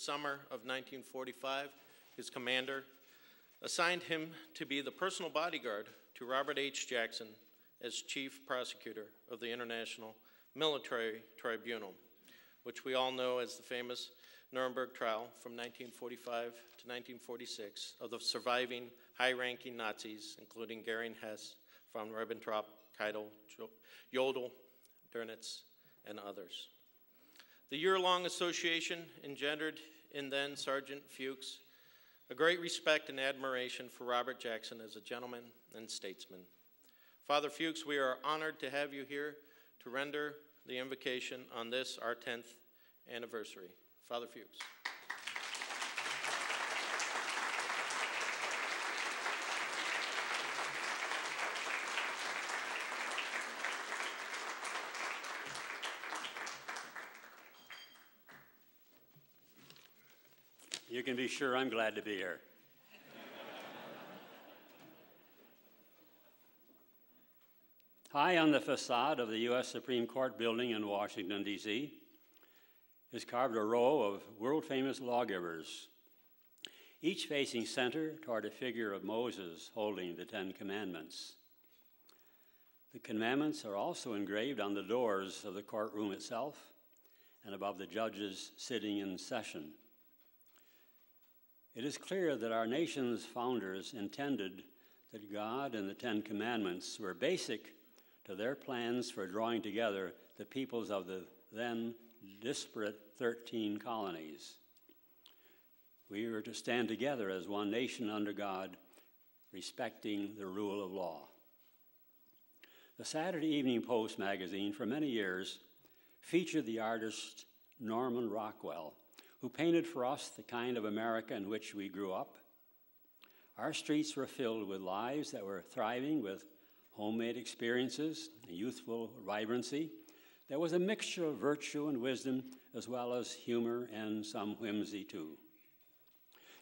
summer of 1945, his commander assigned him to be the personal bodyguard to Robert H. Jackson as chief prosecutor of the International Military Tribunal, which we all know as the famous Nuremberg trial from 1945 to 1946 of the surviving high-ranking Nazis, including Goering, Hess, von Ribbentrop, Keitel, Jodl, Dönitz, and others. The year-long association engendered in then Sergeant Fuchs a great respect and admiration for Robert Jackson as a gentleman and statesman. Father Fuchs, we are honored to have you here to render the invocation on this, our 10th anniversary. Father Fuchs. You can be sure I'm glad to be here. High on the facade of the U.S. Supreme Court building in Washington, D.C., is carved a row of world-famous lawgivers, each facing center toward a figure of Moses holding the Ten Commandments. The commandments are also engraved on the doors of the courtroom itself and above the judges sitting in session. It is clear that our nation's founders intended that God and the Ten Commandments were basic to their plans for drawing together the peoples of the then disparate 13 colonies. We were to stand together as one nation under God, respecting the rule of law. The Saturday Evening Post magazine for many years featured the artist Norman Rockwell, who painted for us the kind of America in which we grew up. Our streets were filled with lives that were thriving with homemade experiences, youthful vibrancy. There was a mixture of virtue and wisdom, as well as humor and some whimsy, too.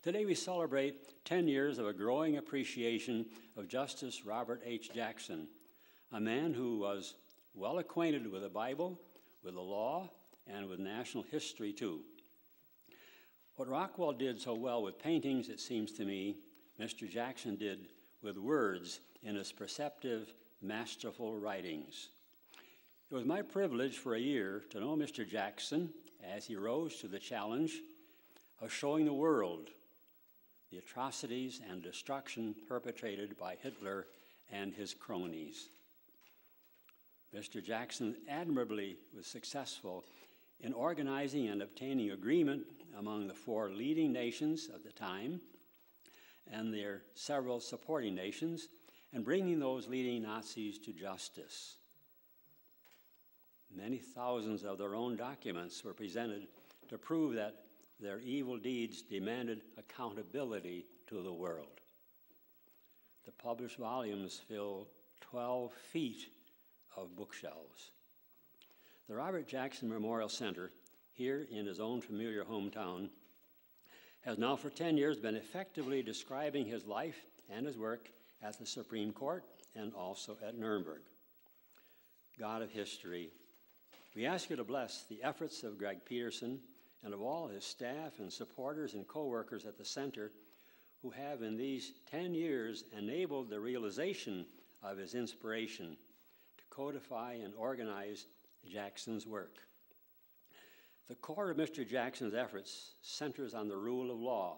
Today we celebrate 10 years of a growing appreciation of Justice Robert H. Jackson, a man who was well acquainted with the Bible, with the law, and with national history, too. What Rockwell did so well with paintings, it seems to me, Mr. Jackson did with words in his perceptive, masterful writings. It was my privilege for a year to know Mr. Jackson as he rose to the challenge of showing the world the atrocities and destruction perpetrated by Hitler and his cronies. Mr. Jackson admirably was successful in organizing and obtaining agreement among the 4 leading nations of the time and their several supporting nations, and bringing those leading Nazis to justice. Many thousands of their own documents were presented to prove that their evil deeds demanded accountability to the world. The published volumes fill 12 feet of bookshelves. The Robert Jackson Memorial Center, here in his own familiar hometown, has now for 10 years been effectively describing his life and his work at the Supreme Court and also at Nuremberg. God of history, we ask you to bless the efforts of Greg Peterson and of all his staff and supporters and co-workers at the center who have in these 10 years enabled the realization of his inspiration to codify and organize Jackson's work. The core of Mr. Jackson's efforts centers on the rule of law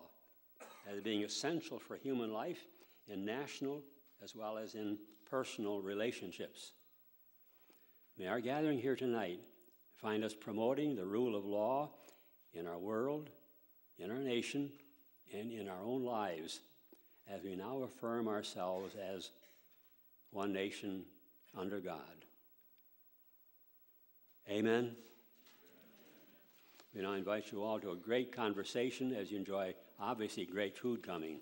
as being essential for human life in national as well as in personal relationships. May our gathering here tonight find us promoting the rule of law in our world, in our nation, and in our own lives as we now affirm ourselves as one nation under God. Amen. We now invite you all to a great conversation as you enjoy, obviously, great food coming.